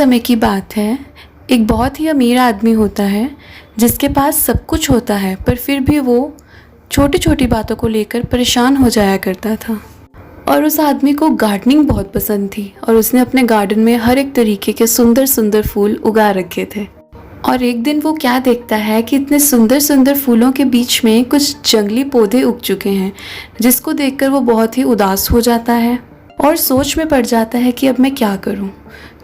समय की बात है। एक बहुत ही अमीर आदमी होता है जिसके पास सब कुछ होता है, पर फिर भी वो छोटी छोटी बातों को लेकर परेशान हो जाया करता था। और उस आदमी को गार्डनिंग बहुत पसंद थी और उसने अपने गार्डन में हर एक तरीके के सुंदर सुंदर फूल उगा रखे थे। और एक दिन वो क्या देखता है कि इतने सुंदर सुंदर फूलों के बीच में कुछ जंगली पौधे उग चुके हैं, जिसको देखकर वो बहुत ही उदास हो जाता है और सोच में पड़ जाता है कि अब मैं क्या करूं।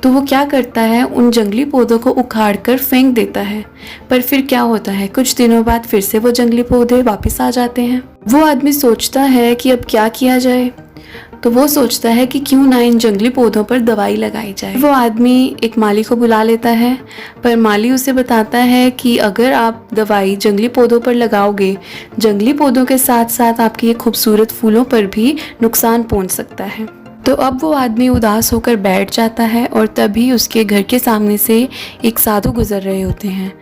तो वो क्या करता है, उन जंगली पौधों को उखाड़ कर फेंक देता है। पर फिर क्या होता है, कुछ दिनों बाद फिर से वो जंगली पौधे वापस आ जाते हैं। वो आदमी सोचता है कि अब क्या किया जाए। तो वो सोचता है कि क्यों ना इन जंगली पौधों पर दवाई लगाई जाए। वो आदमी एक माली को बुला लेता है, पर माली उसे बताता है कि अगर आप दवाई जंगली पौधों पर लगाओगे, जंगली पौधों के साथ साथ आपके ये खूबसूरत फूलों पर भी नुकसान पहुंच सकता है। तो अब वो आदमी उदास होकर बैठ जाता है और तभी उसके घर के सामने से एक साधु गुजर रहे होते हैं।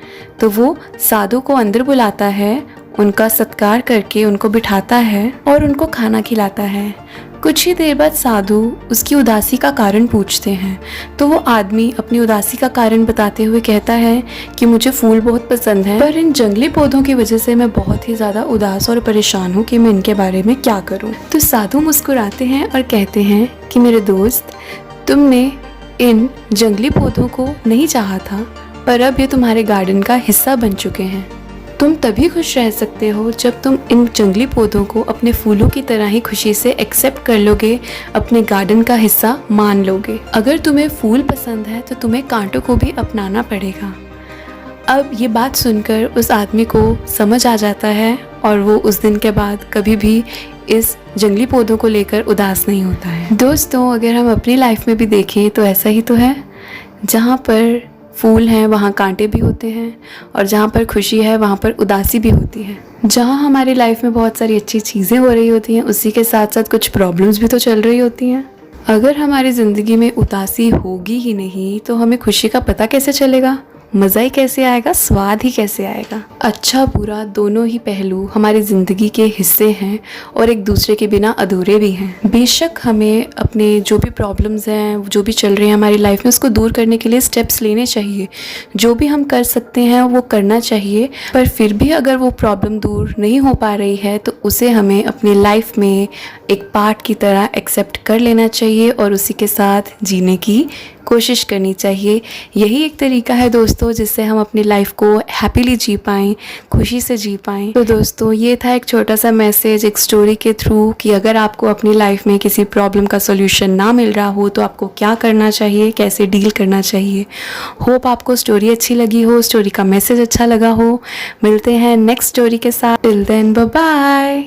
तो वो साधु को अंदर बुलाता है, उनका सत्कार करके उनको बिठाता है और उनको खाना खिलाता है। कुछ ही देर बाद साधु उसकी उदासी का कारण पूछते हैं। तो वो आदमी अपनी उदासी का कारण बताते हुए कहता है कि मुझे फूल बहुत पसंद है, पर इन जंगली पौधों की वजह से मैं बहुत ही ज़्यादा उदास और परेशान हूँ कि मैं इनके बारे में क्या करूँ। तो साधु मुस्कुराते हैं और कहते हैं कि मेरे दोस्त, तुमने इन जंगली पौधों को नहीं चाहा था, पर अब ये तुम्हारे गार्डन का हिस्सा बन चुके हैं। तुम तभी खुश रह सकते हो जब तुम इन जंगली पौधों को अपने फूलों की तरह ही खुशी से एक्सेप्ट कर लोगे, अपने गार्डन का हिस्सा मान लोगे। अगर तुम्हें फूल पसंद है तो तुम्हें कांटों को भी अपनाना पड़ेगा। अब ये बात सुनकर उस आदमी को समझ आ जाता है और वो उस दिन के बाद कभी भी इस जंगली पौधों को लेकर उदास नहीं होता है। दोस्तों, अगर हम अपनी लाइफ में भी देखें तो ऐसा ही तो है। जहाँ पर फूल हैं वहाँ कांटे भी होते हैं, और जहाँ पर खुशी है वहाँ पर उदासी भी होती है। जहाँ हमारी लाइफ में बहुत सारी अच्छी चीज़ें हो रही होती हैं, उसी के साथ साथ कुछ प्रॉब्लम्स भी तो चल रही होती हैं। अगर हमारी ज़िंदगी में उदासी होगी ही नहीं तो हमें खुशी का पता कैसे चलेगा, मज़ा ही कैसे आएगा, स्वाद ही कैसे आएगा। अच्छा बुरा दोनों ही पहलू हमारी ज़िंदगी के हिस्से हैं और एक दूसरे के बिना अधूरे भी हैं। बेशक हमें अपने जो भी प्रॉब्लम्स हैं, जो भी चल रहे हैं हमारी लाइफ में, उसको दूर करने के लिए स्टेप्स लेने चाहिए। जो भी हम कर सकते हैं वो करना चाहिए। पर फिर भी अगर वो प्रॉब्लम दूर नहीं हो पा रही है तो उसे हमें अपनी लाइफ में एक पार्ट की तरह एक्सेप्ट कर लेना चाहिए और उसी के साथ जीने की कोशिश करनी चाहिए। यही एक तरीका है दोस्तों जिससे हम अपनी लाइफ को हैप्पीली जी पाएँ, खुशी से जी पाएँ। तो दोस्तों, ये था एक छोटा सा मैसेज एक स्टोरी के थ्रू कि अगर आपको अपनी लाइफ में किसी प्रॉब्लम का सॉल्यूशन ना मिल रहा हो तो आपको क्या करना चाहिए, कैसे डील करना चाहिए। होप आपको स्टोरी अच्छी लगी हो, स्टोरी का मैसेज अच्छा लगा हो। मिलते हैं नेक्स्ट स्टोरी के साथ। Till then bye bye.